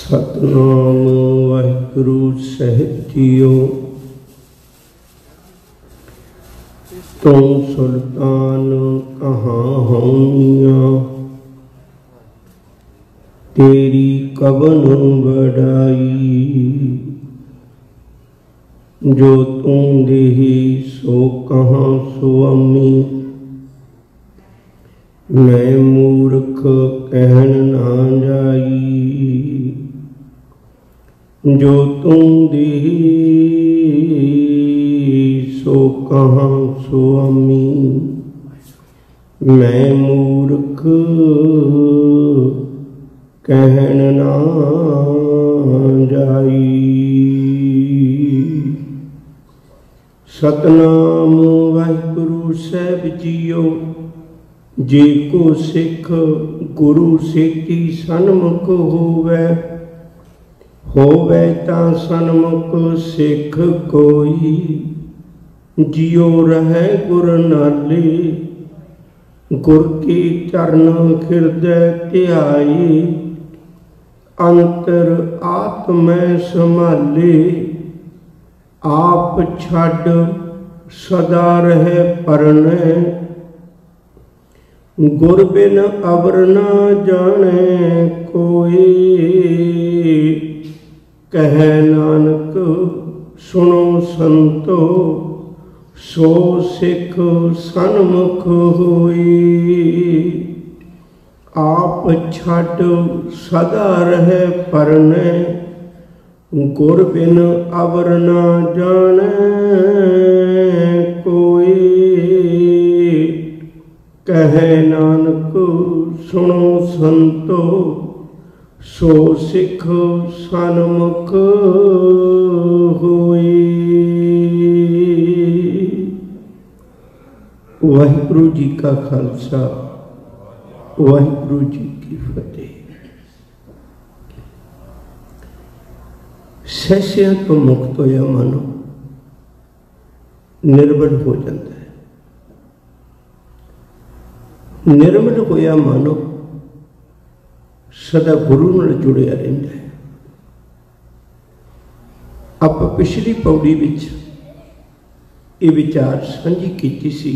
सतनाम वाहिगुरु साहिब जीओ। तुम सुल्तान कहाँ होनिया, तेरी कवन बड़ाई। जो तुम देही सो कहाँ सुअमी, मैं मूर्ख कहन ना जाई। जो तुम देही सो कहाँ सुअमी, मैं मूर्ख कहन ना जाई। सतनाम वाहिगुरु साहिब जीओ। जे को सिख गुरु सेती सन्मुख होवे तां सन्मुख सिख कोई। जियो रहे गुर नाले, गुर के चरण हिरदय ध्याए। अंतर आत्मै संभाले, आप छड़ सदा रहे परनै। गुर बिन अवर ना जाने कोई, कहे नानक सुनो संतो। सो सिख सन्मुख होई। आप छड़ सदा रहे परनै। गुर बिन अवर ना जाने कोई, कहे नानक सुनो संतो। सो सिख सन्मुख होई। वाहिगुरु जी का खालसा, वाहिगुरु जी की फतेह। सैसिया तो मुक्त होया मानो निर्मल हो जाता है। निर्मल होया मानो सदा गुरु नाल जुड़िया रहिंदा है। आप पिछली पौड़ी विच ये विचार सांझी कीती सी।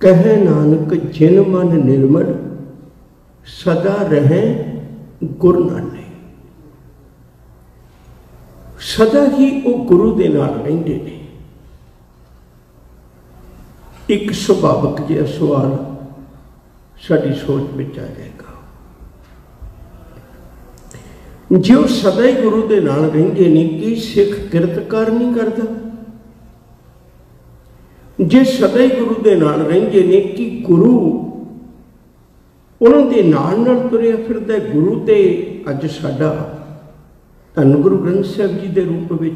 कहे नानक जिन मन निर्मल, सदा रहें गुर नाले। सदा ही वो गुरु दे नाल रहिंदे ने। एक सुभावक जिहा सवाल साडी सोच में आ जाएगा। जो सदा ही गुरु दे नाल रहिंदे ने, कि सिख किरतकार नहीं करता? जे सदा ही गुरु दे नाल रहिंदे ने, कि गुरु उन्हां दे नाल तुरिया फिरदा। गुरु ते अज साडा धन गुरु ग्रंथ साहिब जी के रूप में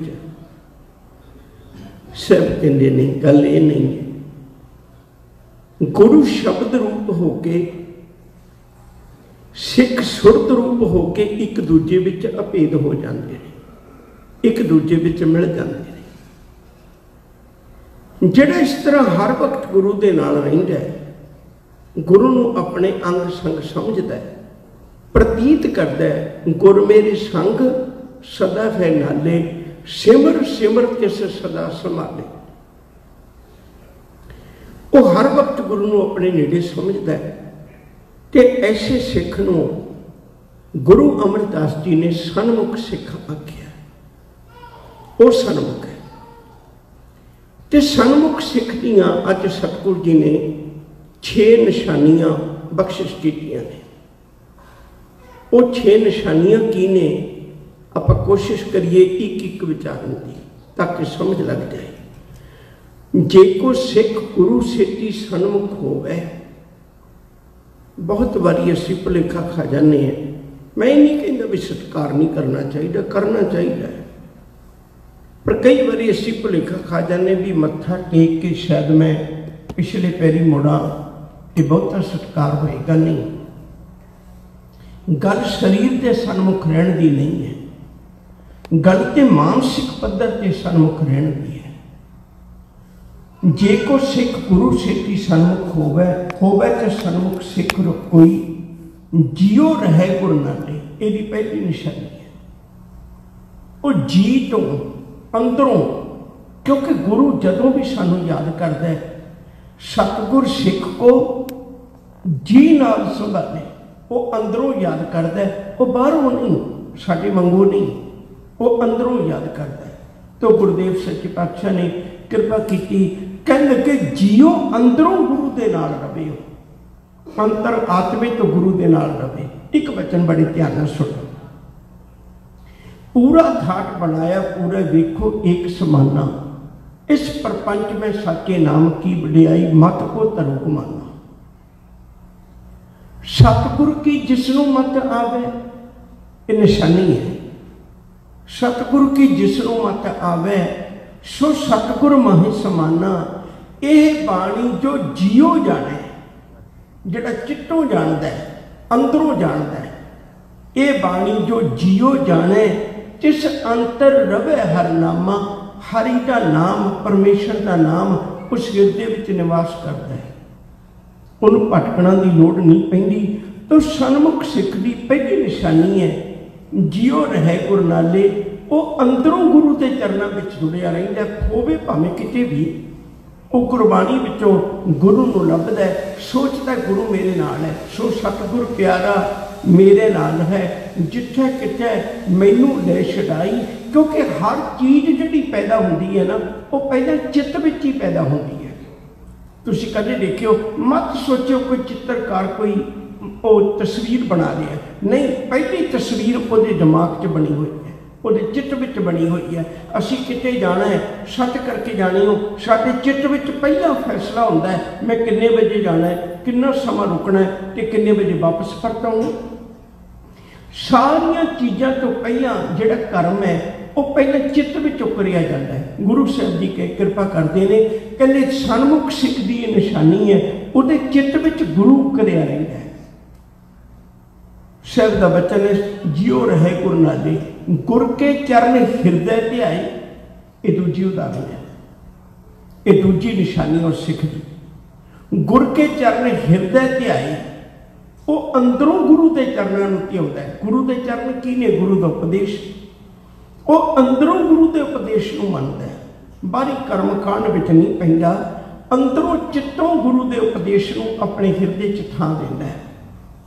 साहब कहते नहीं, गल ये नहीं है। गुरु शब्द रूप होके, सिख सुरत रूप होके एक दूजे विच अभेद हो जाते हैं, एक दूजे विच मिल जाते हैं। जिहड़ा इस तरह हर वक्त गुरु दे नाल रहिंदा है, गुरु नूं अपने अंग संग समझदा है, प्रतीत करदा है। गुर मेरे संग सदा है नाले, सिमर सिमर तिस सदा संभाले। वो हर वक्त गुरु नूं अपने नेड़े समझदा है। ते ऐसे सिख नूं गुरु अमरदास जी ने सन्मुख सिख आख्या। वो सन्मुख है। ते सन्मुख सिख दियां अज सतगुरु जी ने 6 निशानियां बख्शिश कीतियां ने। वो 6 निशानियां की ने? आप कोशिश करिए एक एक विचारन की, ताकि समझ लग जाए। जे को सिख गुरु सेती सन्मुख होवे, बहुत बारी असी भुलेखा खा जाने हैं। मैं नहीं कहता भी सत्कार नहीं करना चाहिए, करना चाहिए, पर कई बारी असी भुलेखा खा जाने भी मत्था टेक के शायद मैं पिछले पैरी मुड़ा, ये बहुता सत्कार होएगा नहीं। गल शरीर के सन्मुख रहने की नहीं है, गल ते मानसिक पद्धर ते सन्मुख रहने की है। जे को सिख गुरु सेती सन्मुख होवे तो सन्मुख सिख कोई। जियो रहे गुर नाले। ਇਹਦੀ ਪਹਿਲੀ ਨਿशानी है। वो जी तो अंदरों, क्योंकि गुरु जदों भी सानू याद करता है, सतगुर सिख को जी नाल संभाले, वो अंदरों याद करता है, वो बाहरों नहीं, साडे वांगू नहीं, वो अंदरों याद करता है। तो गुरुदेव सच्चे पातशाह ने कृपा की, कहने लगे जियो अंदरों गुरु दे नाल रहे हो, अंतर आत्मे तो गुरु दे नाल रहे। एक वचन बड़े ध्यान नाल सुनो, पूरा घाट बनाया पूरा देखो एक समाना, इस प्रपंच में साचे नाम की वडियाई मत को तरो गुमाना। सतगुरु की जिसनों मत आवे ये निशानी है, सतगुरु की जिसनों मत आवे सो सतगुरु माहे समाना। यह बाणी जो जियो जाने, जिहड़ा चिट्टों जानदा है, अंदरों जानदा है, ये बाणी जो जियो जाने, जिस अंतर रवे हर नामा, हरि का नाम परमेश्वर का नाम उस हिरदे विच निवास करता है, उन्होंने भटकना की लोड़ नहीं पैंदी। तो सन्मुख सिख की पहली निशानी है जियो रहे गुरु नाले, वो अंदरों गुरु के चरणों में जुड़िया रहिंदा, होवे भावें किते भी, वो गुरबाणी विचों गुरु नूं लभदा है, सोचता गुरु मेरे नाल है, सो सतगुर प्यारा मेरे नाल है, जिथे किथे मैनू ले छड़ाई। क्योंकि हर चीज़ जिहड़ी पैदा होंदी है ना, वो पहले चित्त विच ही पैदा होंदी है। तुसीं कदे देखियो, मत सोचो कोई चित्रकार कोई वो तस्वीर बना रहा है, नहीं, पहली तस्वीर उहदे दिमाग च बनी हुई है, उहदे चित्त विच बनी हुई है। असीं किते जाना है, सच करके जाने हो, साडे चित्त विच पहला फैसला होंदा है, मैं किन्ने बजे जाना है, कितना समा रुकना है, ते किन्ने बजे वापस परत आउणा। सारिया चीज़ों तो पहला जिहड़ा कर्म है वो पहले चित्त विच उकरिया जाता है। गुरु साहब जी के कृपा करते हैं, कहते सन्मुख सिख की ये निशानी है, उहदे चित्त विच गुरु उकरिया रहिंदा है। साहब का वचन है जियो रहे गुरु नाले, गुर के चरण हृदय ध्याए, ये दूजी उदाहरण है, ये दूजी निशानी और सिख की। गुर के चरण हृदय ध्याए, वो अंदरों गुरु के चरणों में की होता है। गुरु के चरण की ने, गुरु का उपदेश, वो अंदरों गुरु के उपदेश को मनता है, बाहरी कर्म कांड विच नहीं पैंदा, अंदरों चित्तों गुरु के उपदेश को अपने हृदय च थां देंदा है,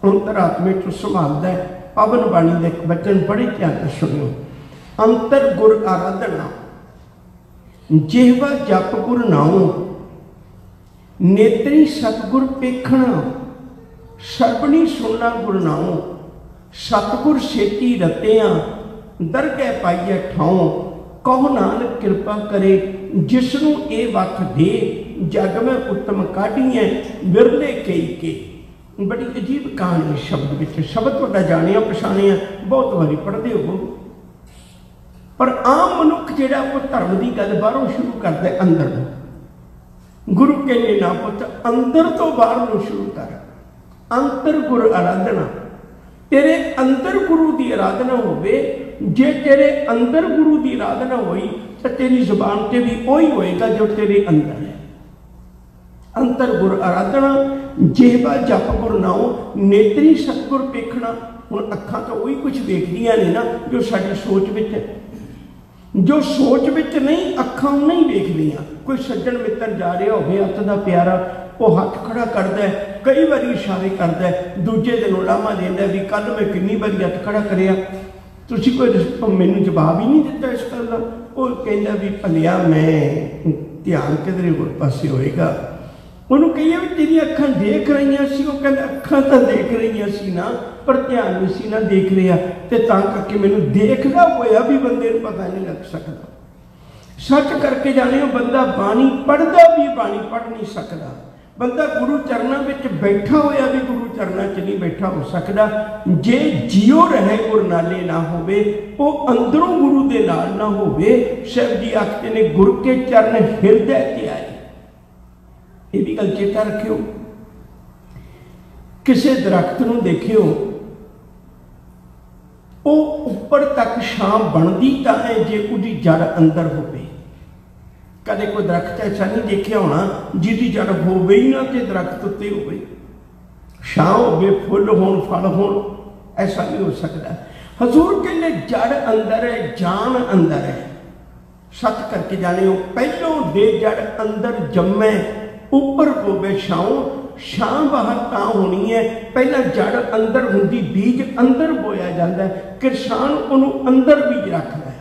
अंतरात्मे चो संभालता है। पावन बाणी का एक वचन बड़े ध्यान से सुनियो, अंतर गुर आराधना जिहवा जप गुर नाऊं, नेत्री सतगुर पेखना, सरबनी सुनना गुर नाऊं, सतगुर सेती रतियां, दरगह पाइए ठाऊं, कहो नानक कृपा करे, जिसनों ये वख दे, जग में उत्तम काढ़िए बिरले कई के। बड़ी अजीब कहानी शब्द विच, शब्द तुहाडा जानिया पछाणिया, बहुत बारी पढ़ते हो, पर आम मनुख जिहड़ा वो धर्म की गल बाहरों शुरू करता है अंदर नूं। गुरु कहने ना पुत अंदर तो बाहर नूं शुरू कर, अंतर गुर आराधना, तेरे अंदर गुरु की आराधना होवे। जे तेरे अंदर गुरु की आराधना हुई तो तेरी जुबान से भी वही होएगा जो तेरे अंदर है। अंतर गुर आराधना जिहवा जप गुर नाऊं, नेत्री सतगुर पेखना। हुण अखां तो वही कुछ देखदियां ने ना जो साडी सोच विच है, जो सोच विच नहीं अखां नहीं देखदियां। कोई सज्जन मित्र जा रहा होवे, हत्थ दा प्यारा, वो हाथ खड़ा करता है, कई बार इशारे करता है, दूजे दिन उलामा देंदा भी कल मैं कितनी बार हत्थ खड़ा करिया, तुसीं कोई मैनूं जवाब ही नहीं दिता इस गल दा। वो कहंदा भी भलिया मैं ध्यान किधरे होर पासे होएगा। उन्होंने कहिए भी तेरी अखां देख रही सी, वो कहंदा अखां तो देख रही सी ना, पर ध्यान नहीं सी ना देख रहा, तो तां करके मैनूं देखदा होया भी बंदे नूं पता नहीं लग सकता। सच करके जाने बंदा बाणी पढ़दा भी बाणी पढ़ नहीं सकता, बंदा गुरु चरणों में बैठा होया भी गुरु चरणों च नहीं बैठा हो सकता। जे जियो रहे गुर नाले ना होवे, वो अंदरों गुरु दे नाल ना होवे। शिव जी आखते ने गुर के चरण हृदय ते आए, ये भी गल चेता रखियो। किसी दरख्त नूं देखियो, वो उपर तक छां बनती तां है जे उहदी जड़ अंदर होवे। कदे कोई दरख्त ऐसा नहीं देखा होना जिहदी जड़ होवे ही ना ते दरख्त उत्ते होवे, छां होवे, फुल होण, फल होण, ऐसा नहीं हो सकता। हजूर कहते जड़ अंदर है, जान अंदर है। सच करके जाने हो, पहलों दे जड़ अंदर जम्मे, उपर होवे छां, छां बाहर तां होनी है। पहला जड़ अंदर हुंदी, बीज अंदर बोया जाता है, किसान उन्होंने अंदर बीज रखता है,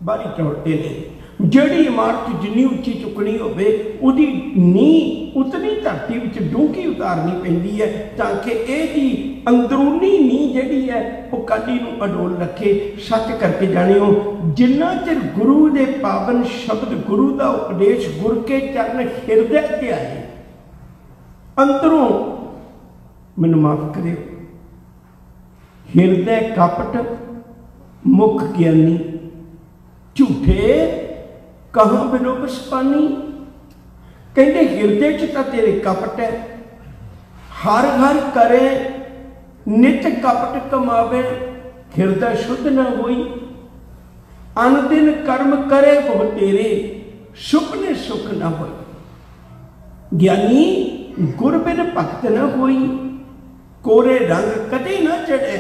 बाहरी तौड़ते नहीं। जिहड़ी इमारत जिन्नी उच्ची चुकनी होवे उहदी नींह उतनी धरती विच डूंघी उतारनी पैंदी है, ताकि इहदी अंदरूनी नींह जिहड़ी है वह काली नूं अडोल रखे। सच करके जाणिओ, जिन्ना चिर गुरु दे पावन शब्द, गुरु का उपदेश, गुर के चरण हिरदे ते आए, अंदरों मैनूं माफ करिओ, हिरदे कपट, मुख ज्ञानी, झूठे कहाँ बिनो बसपानी। कहते हिरदे च तां तेरे कपट है, हर हर करे नित कपट कमावे, हिरदा शुद्ध न होई। अन दिन कर्म करे बहु तेरे, सुपने सुख न होई। ज्ञानी गुर बिन भगत न होई, कोरे रंग कदे न चढ़े,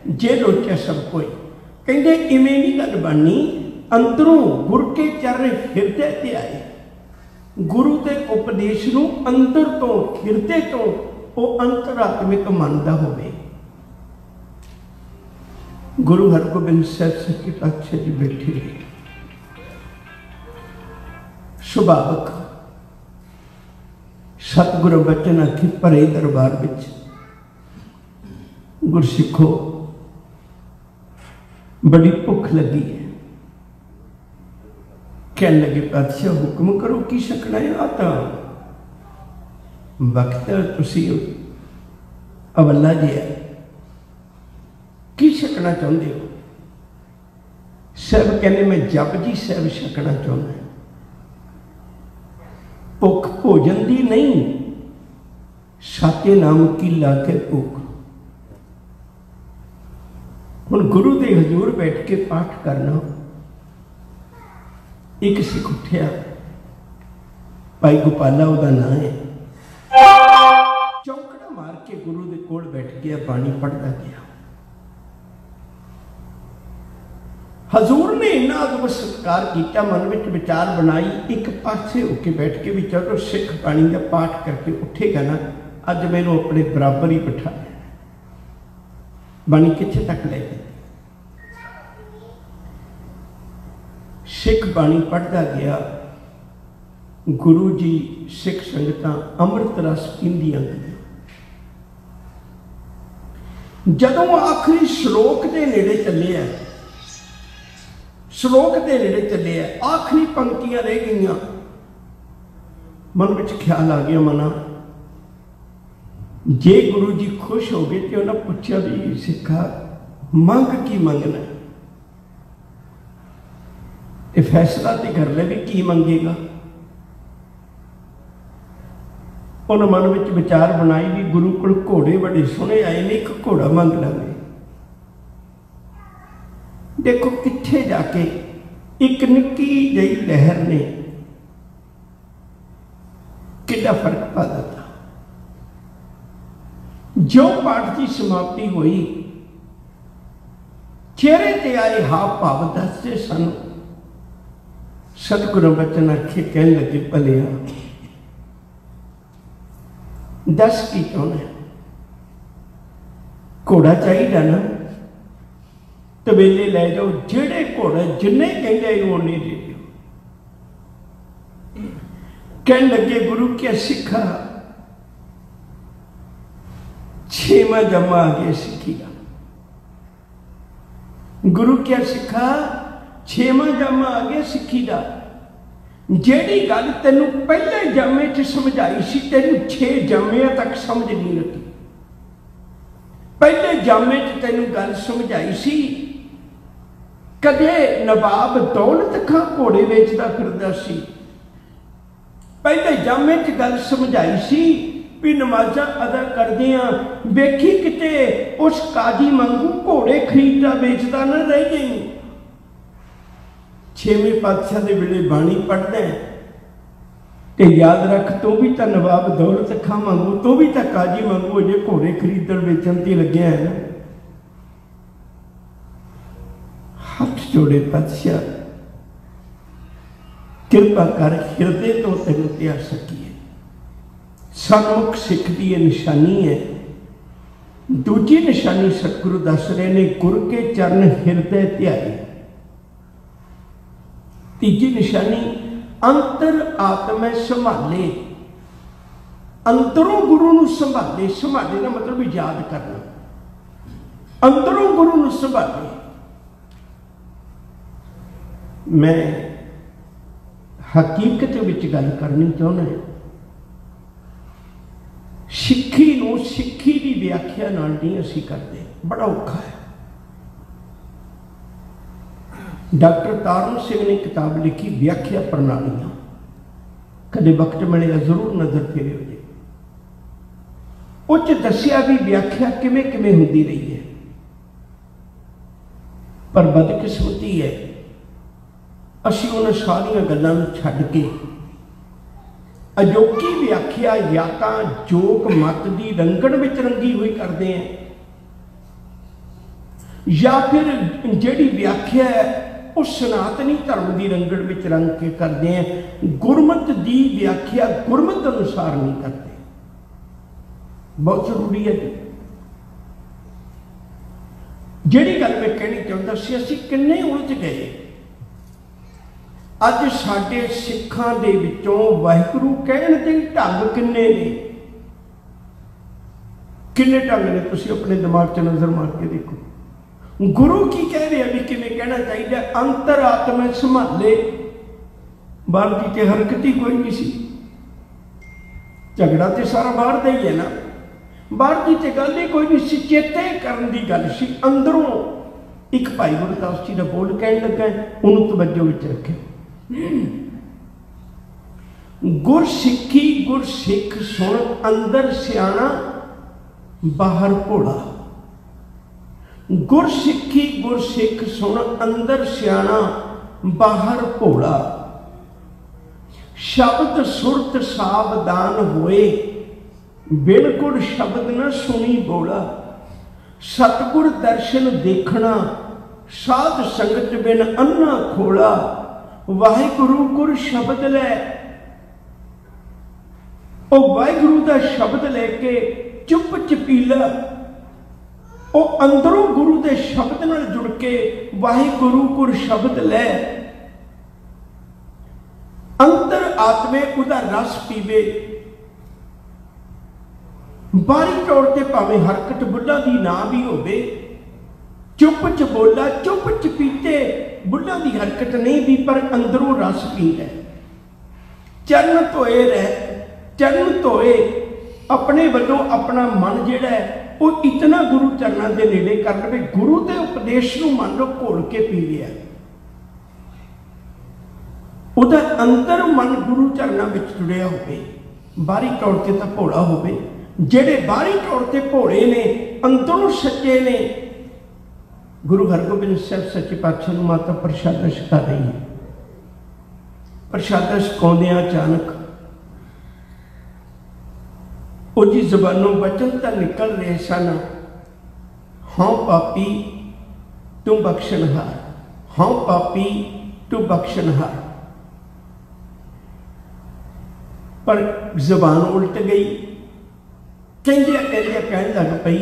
जे लोचे सब कोई। कहते इवें नहीं गल बननी, अंदरों गुर के चरण हिरदे ते आए, गुरु के उपदेश नूं अंदर तो हिरदे तो वो अंतरात्मिक मनदा होवे। गुरु हरगोबिंद साहब सच्चे पातशाह जी बैठे सुभावक सतगुरु बचन आखी भरे दरबार विच, गुरसिखो बड़ी भुख लगी है। कहने लगे पातशाह हुक्म करो, की सकना है? आता वक्त तुसी अवला जी है, की सकना चाहते हो? साहब कहने मैं जपजी साहब छकना चाहना। भुख भोजन दी नहीं, साते नाम की लाके भूख। हुण गुरु दे हजूर बैठ के पाठ करना। एक सिख उठिया, भाई गोपाला उहदा नाम है, चौंकड़ा मार के गुरु दे कोल बैठ गया, पानी पढ़ता गया। हजूर ने इन्ना अदब सत्कार किया, मन में विचार बनाई, एक पासे होके बैठ के भी चलो सिख बाणी का पाठ करके उठेगा ना, अज मैनू अपने बराबर ही बिठा लेना। बाणी कित्थे तक ले गई? सिख बाणी पढ़ता गया, गुरु जी सिख संगतां अमृत रस पींदियां गईयां। जदों आखिरी श्लोक के नेड़े चले है, श्लोक के नेड़े चले है, आखिरी पंक्तियां रह गईयां, मन में ख्याल आ गया, मना जे गुरु जी खुश हो गए तो उन्हें पूछा भी सिखा मंग की मंगना, ये फैसला तो कर ले भी की मंगेगा। उन्हें मन में विचार बनाई भी गुरु को घोड़े बड़े सोहने आए ने, एक घोड़ा मंग लेंगे। देखो कित्थे जाके एक निक्की जही लहर ने कितना फर्क पा दिता। जो पाठ की समाप्ति हुई, चेहरे ते आए हाव भाव दसते सन। सतगुरु बचन आखे, कहने लगे भलिया दस की चाहना, घोड़ा चाहिए ना, तबेले लै जाओ, जेड़े घोड़े जिन्ने कहते उन्ने दे दो। कहने लगे गुरु क्या सिखा, छेवां जमा आ गया सिखी का। गुरु क्या सिखा, छेवां जामा आ गया सिखी का। जेड़ी गल तेनू पहले जामे च समझाई सी, तेनू 6 जामिया तक समझ नहीं लगी। पहले जामे च तेनू गल समझाई सी, कदे नवाब दौलत खां घोड़े वेचदा फिरदा सी। पहले जामे च गल समझाई सी भी नमाजा अदा करदियां वेखी किते उस काजी वांगू घोड़े खरीददा वेचदा ना रह गई। 6वें पातशाह के वेले बाणी पढ़ना तो याद रख, तू भी तो नवाब दौलत खां वांगू, तू भी तो काजी वांगू अजे घोड़े खरीदण वेचण ते लग्या है ना। हथ जोड़े पातशाह कृपा कर हिरदे तो तेन त्यार सकीए। सन्मुख सिख की यह निशानी है। दूजी निशानी सतगुरु दस रहे ने गुर के चरण हिरदे ध्याए। तीजी निशानी अंतर आत्मा संभाले, अंदरों गुरु नूं संभाले। संभाले का मतलब याद करना, अंदरों गुरु नूं संभाले। मैं हकीकत विच गल करनी चाहुंदा है। सिक्खी नूं सिक्खी की व्याख्या नाल नहीं असीं करते, बड़ा औखा है। डॉक्टर तारण सिंह ने किताब लिखी व्याख्या प्रणालियां, कदे वक्त मिलेगा जरूर नजर फेरियो जी। उच दसिया भी व्याख्या किवें किवें हुंदी रही है, पर बदकिस्मती है असीं उन्हां सारियां गल्लां नूं छड्ड के अजोकी व्याख्या या तां जोग मत की रंगण विच रंगी हुई करते हैं, या फिर जिहड़ी व्याख्या है वो सनातनी धर्म की रंगण विच रंग के करते हैं। गुरमत की व्याख्या गुरमत अनुसार नहीं करते। बहुत जरूरी है जिहड़ी गल मैं कहनी चाहता सी, असीं किन्ने उलझ गए। अज साडे सिखां दे विचों वाहिगुरू कहण दे ढंग किन्ने ने, किन्ने ढंग ने तुसीं अपने दिमाग च नजर मार के देखो। गुरु की कह रहे हैं भी किवें कहना चाहिए। अंतर आत्मा संभाले, बाहर की ते हरकत ही कोई नहीं सी। झगड़ा तो सारा बाहर का ही है ना, बाहर की तो गल ही कोई नहीं सी। चेते करन दी गल सी। अंदरों एक भाई गुरदास जी का बोल कहन लगा, उन्होंने तवज्जो विच रखे। गुर सिक्खी गुर सिख सुन, अंदर सियाणा बाहर भोला। गुर सिक्खी गुर सिख सुन, अंदर सियाणा बाहर भोला। शब्द सुरत सावधान होए, बिल्कुल शब्द न सुनी बोला। सतगुर दर्शन देखना, साध संगत बिन अन्ना खोला। वाहिगुरु गुर शब्द लै, ओ वाहिगुरु का शब्द लैके चुप चपीला। ओ अंदरों गुरु के शब्द नाल जुड़ के वाहिगुरु गुर शब्द लै। अंतर आत्मे उदा रस पीवे। बाहरी तौर पर भावें हरकत बुल्ला की ना भी होवे, चुप च बोला चुप च पीते, बुल्ला की हरकत नहीं भी, पर अंदरों रस पींदा। चरण धोए रह, चरण धोए अपने वालों अपना मन जिहड़ा है वो इतना गुरु चरणों के नेड़े कर लवे। गुरु के उपदेश को मान लो घोल के पी लिया, उहदा अंदर मन गुरु चरणों में जुड़िया होवे। बाहरी तौर पर तो भोला होवे, जेड़े बाहरी तौर पर भोले ने अंदरों सच्चे ने। गुरु हरगोबिंद साहब सच्चे पातशाह नूं माता प्रशादा छका रही है। प्रशादा छकाउंदिआं अचानक उसकी जबानों वचन तो निकल रहे सन, हाँ पापी तू बख्शनहार, हाँ पापी तू बख्शनहार। पर जबान उल्ट गई, कहंदिया कहंदिया कहन लग पई,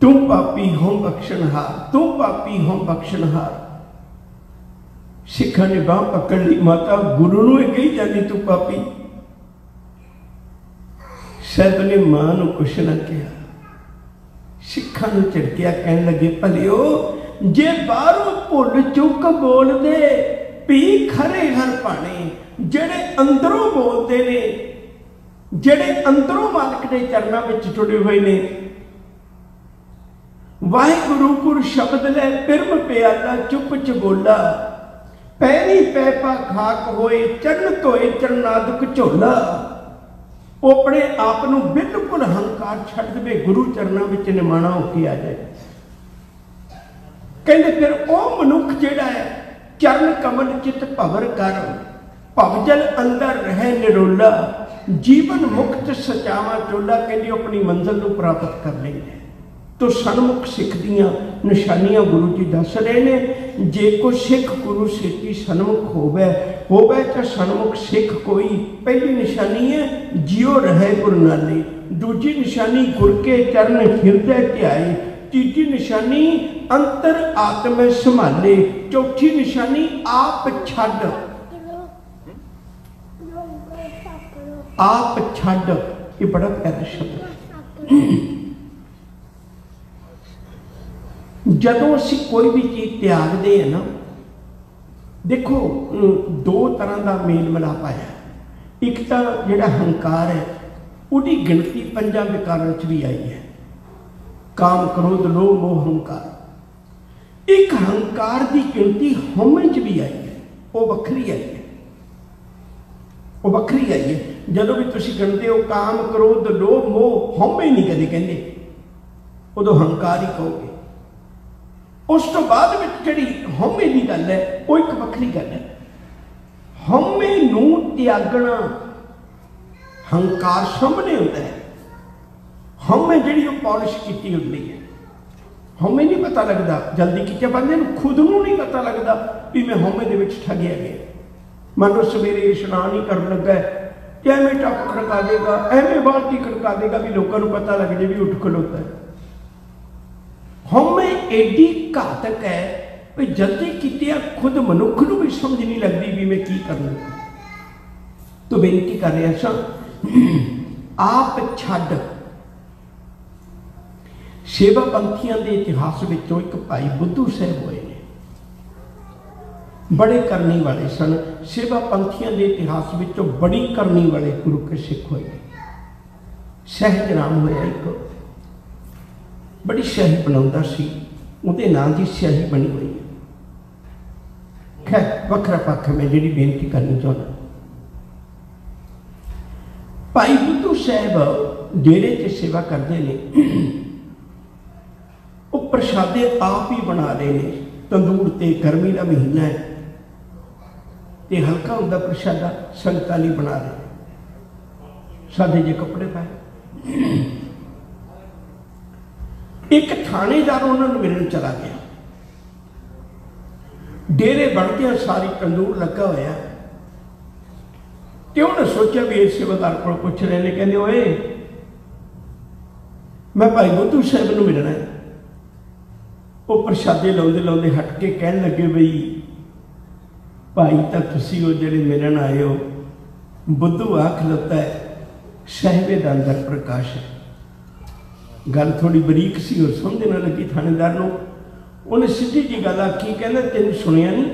तू पापी हों बख्शनहार, तू पापी हों बख्शनहार। सिखा ने बांह पकड़ ली, माता गुरु नूं कही जानी तू पापी। साहब ने मां नूं कुछ ना कहा, सिखा नूं झिड़किया, कहन लगे भलियो जे बाहरों भुल चुक बोल दे पी खरे हर पाने। जेड़े अंदरों बोलते ने, जेड़े अंदरों मालिक के चरणों में जुड़े हुए ने, वाहिगुरु गुर शब्द लै पिरम प्याला चुप च बोला। पैरी पैपा खाक होए, चरण धोए चरनादुक झोला। वो अपने आप को बिल्कुल हंकार छड्ड दे, गुरु चरणों में निमाणा होके आ जाए। कहते फिर वह मनुख जिहड़ा है, चरण कमल चित भवर कर, भवजल अंदर रह निरोला। जीवन मुक्त सचावा चोला, कहते अपनी मंजिल को प्राप्त कर लेंगे। तो सन्मुख सिख दियां निशानियां गुरु जी दस रहे ने। जे को सिख गुरु सेती सन्मुख होवे तो सन्मुख सिख कोई। पहली निशानी है जियो रहे गुरु नाले, दूजी निशानी गुर के चरण हिरदे ध्याए, तीजी निशानी अंतर आत्म संभाले, चौथी निशानी आप छड़। आप छड़ ये बड़ा प्यारा शब्द है। जदों असी कोई भी चीज त्यागते हैं ना, देखो दो तरह का मेल मिलाप आया। एक तो जिहड़ा हंकार है उसकी गिनती 5 विकारां च भी आई है, काम क्रोध लोभ मोह हंकार। एक हंकार की गिनती हौमे च भी आई है, वो वखरी आई है, वो वखरी आई है। जदों भी तुसीं गिनते हो काम क्रोध लोभ मोह हौमे नहीं कदे कहंदे, उदों हंकार ही कहोगे। उस तो बाद में जिहड़ी हौमे की गल है वो एक वखरी गल है। हौमे नूं त्यागना हंकार सामने होता है। हौमे जिहड़ी पॉलिश की होती है, हौमे नहीं पता लगता जल्दी किते बंदे नूं खुद नूं नहीं पता लगता भी मैं हौमे दे विच ठगिया गया। मान लो सवेरे इशनान ही कर लगा तो एवें टप खड़का देगा, एवें बाल्टी खड़का देगा भी लोगों को पता लग जाए भी उठ खलोता है। हौमे एडी घातक है भी जल्दी कितिया खुद मनुख नूं भी समझ नहीं लगती भी मैं की करना। तो बेनती कर रहे सा आप छड़। सेवा पंथियों के इतिहास विचों एक भाई बुद्धू साहब होए ने, बड़े करनी वाले सन। सेवा पंथियों के इतिहास विचों बड़ी करनी वाले गुरु के सिख होए। सहज राम होया एक बड़ी स्याही बनाता सी, उहदे नाम की स्याही बनी हुई है। खैर वखरा पक्ष मैं जिहड़ी बेनती करनी चाहता, भाई बुद्धू साहब डेरे च सेवा करते हैं। वो प्रसादे आप ही बना रहे हैं। तंदूर ते गर्मी का महीना है ते हल्का होंदा प्रसादा, संगतां लई बना रहे। सादे जे कपड़े पाए। एक थानेदार उन्होंने मिलने चला गया। डेरे बढ़दियां सारी तंदूर लगा होया ते उन्हें सोचा भी इस सेवादार को पुछ रहे ने, कहते ओए मैं भाई बुद्धू साहब नूं मिलना है। वो प्रसादे लाउंदे लाउंदे हट के कहन लगे बई भाई तो तुसीं वो जिहड़े मिलन आए हो, बुद्धू आ खलोता है, साहिबे दा अंदर प्रकाश है। गल थोड़ी बरीक सी और समझ ना लगी थानेदार नूं। उन्हें सीधी जी गल आखी, कहना तेन सुनिया नहीं,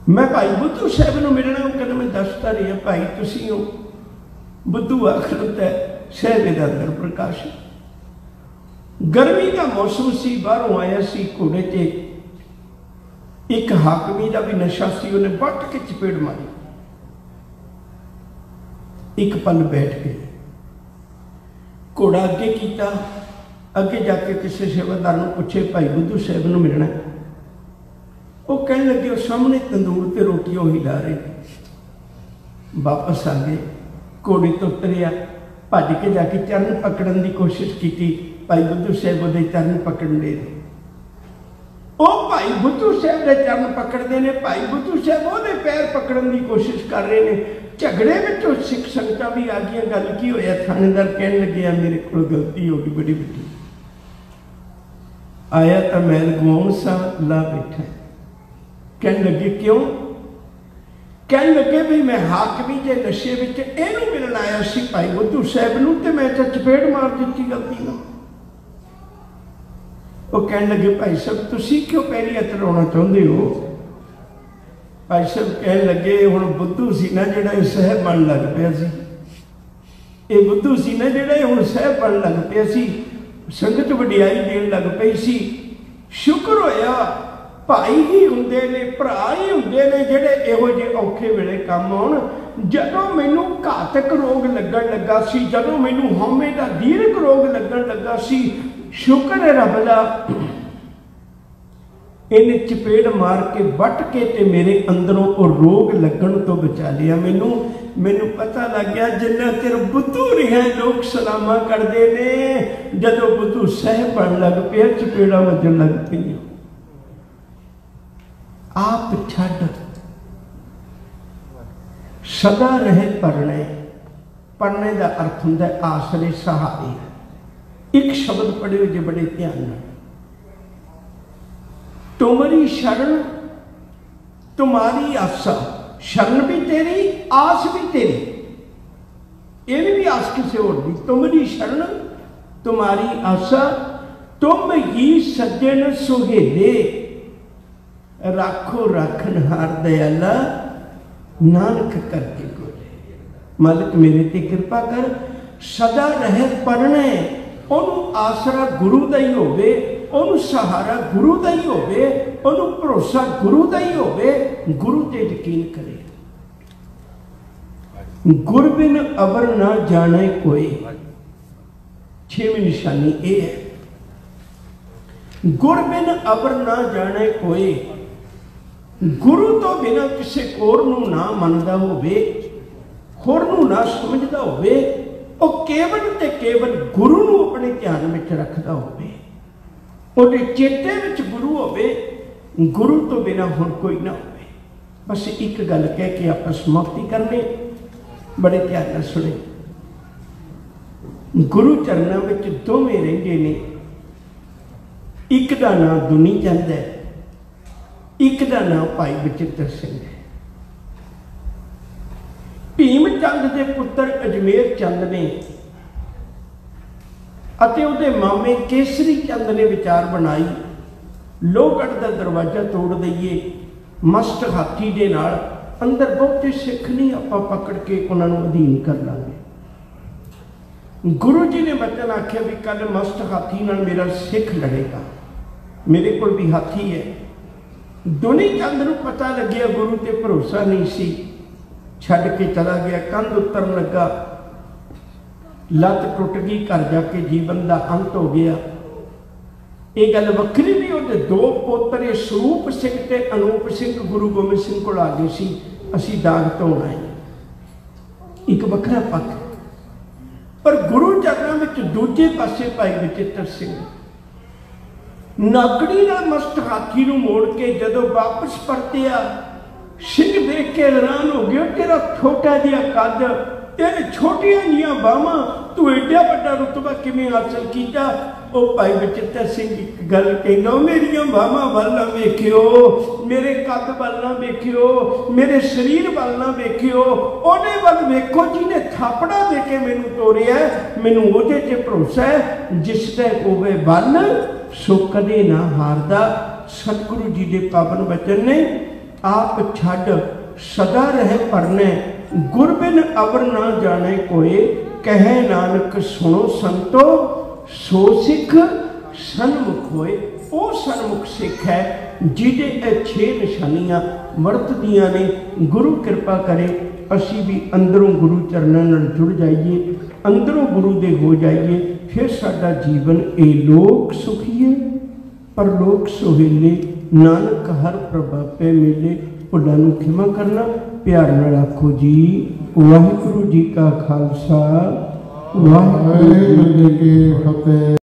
मैं भाई बुद्धू साहब नूं मिलना। वो कहना मैं दसता रहा भाई तुसीं हो, बुद्धू आ खलोता है, साहिबे दा अंदर प्रकाश है। गर्मी का मौसम सी, बाहरों आया सी घोड़े ते, एक हाकमी का भी नशा सी, उन्हें बट के चपेड़ मारी। एक पल बैठ गए, घोड़ा अगे किया, अगे जाके किसी सेवादार नूं पूछे भाई बुद्धू साहब नूं मिलना। वो कहने लगे सामने तंदूर ते रोटी ही ला रहे। वापस आ गए, घोड़े तो उतरिया, भज के जाके चरण पकड़न की कोशिश की। भाई बुद्धू साहब वो चरण पकड़ ले। ਉਹ ਭਾਈ बुद्धू साहब के चरण पकड़ते हैं, भाई बुद्धू साहब वो पैर पकड़न की कोशिश कर रहे हैं। झगड़े में सिख संगतां भी आ गई। गल की होया, थानेदार कहने लगे मेरे को गलती हो गई बड़ी बड़ी, आया तो मैल गवाउण सा ला बैठा। कहने लगे क्यों? कहने लगे भी मैं हाकमी के नशे में इहनूं मिलन आया सी भाई बुद्धू साहब नूं ते मैं तो चपेड़ मार दी गलती ना। वो कहने लगे भाई साहब तुसीं क्यों पैरी हत्थ लाउणा चाहुंदे हो? भाई साहब कहने लगे हुण बुद्धू सी ना जिहड़ा साहब बन लग पिया सी, ये बुद्धू सी ना जिहड़ा हुण साहब बन लग पिया सी, संगत वडियाई देण लग पई सी। शुक्र होया भाई ही हुंदे ने, भरा ही हुंदे ने जिहड़े इहो ਜਿਹੇ औखे वेले काम आउण। जदों मैनूं घातक रोग लगन लगा सी, जदों मैनूं हौमे दा दीर्घ रोग लगन लगा सी, शुक्र है रब दा इन्हें चपेड़ मार के वट के ते मेरे अंदरों वो रोग लगन तो बचा लिया। मैनू मैनू पता लग गया जिन्ना चिर बुद्धू रहा लोग सलामा करते ने, जदों बुद्धू सह बन लग पे चपेड़ा वजन लग पई। आप छड़ सदा रहे परने। परने का अर्थ होंदा आसरे सहारे। एक शब्द पढ़ियो जे बड़े ध्यान नाल, तुम्हारी शरण तुम्हारी आसा। शरण भी तेरी, आस भी तेरी। ये भी आस किसी और दी। तुम्हारी शरण तुम्हारी आसा, तुम ही सज्जन सुहेले। राखो राखनहार दयाला, नानक करके बोले। मालिक मेरे ते कृपा कर। सदा रहे परने, ओनू आसरा गुरु दा ही होवे, ओनू सहारा गुरु दा ही होवे, ओनू भरोसा गुरु दा ही होवे। गुरु ते यकीन करे। गुर बिन अवर ना जाने कोई। छेवीं निशानी ये है, गुर बिन अवर ना जाने कोई। गुरु तो बिना किसी होर नूं ना मनदा होवे, होर नूं ना समझदा होवे, वो केवल ते केवल गुरु नूं अपने ध्यान में रखदा होवे, उहदे चेते विच गुरु होवे। गुरु तो बिना होर कोई ना होवे। बस एक गल कह के आपां समाप्ति करने, बड़े ध्यान नाल सुने। गुरु चरणों में दोवें रहिंदे ने। एक दा नाम दुनी चंद है, एक दा नाम भाई बचित्र सिंह है। भीम चंद के पुत्र अजमेर चंद ने अते उहदे मामे केसरी चंद ने विचार बनाई, लोहगढ़ का दरवाजा तोड़ दईए, मस्त हाथी दे नाल अंदर बहुते सिख नहीं आपां पकड़ के उन्होंने अधीन कर लांगे। गुरु जी ने वचन आख्या भी कल मस्त हाथी नाल मेरा सिख लड़ेगा, मेरे को भी हाथी है। दुनी चंद नूं पता लग्या गुरु ते भरोसा नहीं सी, छड़ के चला गया। कंध उतरन लगा, लत टुट गई, घर जाके जीवन का अंत हो गया। ये गल वक्री भी, उहदे दो पोतरे स्वरूप सिंह ते अनूप सिंह गुरु गोबिंद सिंह को आ गए सी, असीं दाग धोण आए। एक वखरा पक्ष, पर गुरु चरणों में दूजे पासे भाई बचित्र सिंह नागड़ी नाल मस्त हाथी नूं मोड़ के जदों वापस परतिया, सिंह देख के हैरान हो गया, तेरा छोटा जिहा कद, तेरे छोटिया जिहियां बाहां, तू एडा वड्डा रुतबा किवें हासिल कीता। ओ भाई बचित्र सिंह एक गल कहंदा, मेरियां बाहां वल ना वेखियो, मेरे कद वल ना वेखियो, मेरे शरीर वल ना वेखियो, ओहदे वल वेखो जिहने थापड़ा दे के मैनूं तोरिया। मैनूं ओहदे ते भरोसा है, जिसदा होवे बल सो कदे ना हारदा। सतगुरु जी के पावन वचन ने, आप छड़ सदा रहे परने, गुर बिन अवर ना जाने कोई। कहे नानक सुनो संतो, सो सिख सन्मुख होए। वो सन्मुख सिख है जिहदे ये 6 निशानियां वरतदियां ने। गुरु कृपा करे असी भी अंदरों गुरु चरणों नाल जुड़ जाइए, अंदरों गुरु दे हो जाइए। फिर साडा जीवन ए लोक सुखीए, परलोक सुहेले। नानक हर प्रभापे मिले। भुलां नूं खिमा करना, प्यार नाल आखो जी वाहिगुरू जी का खालसा, वाहिगुरू जी की फतेह।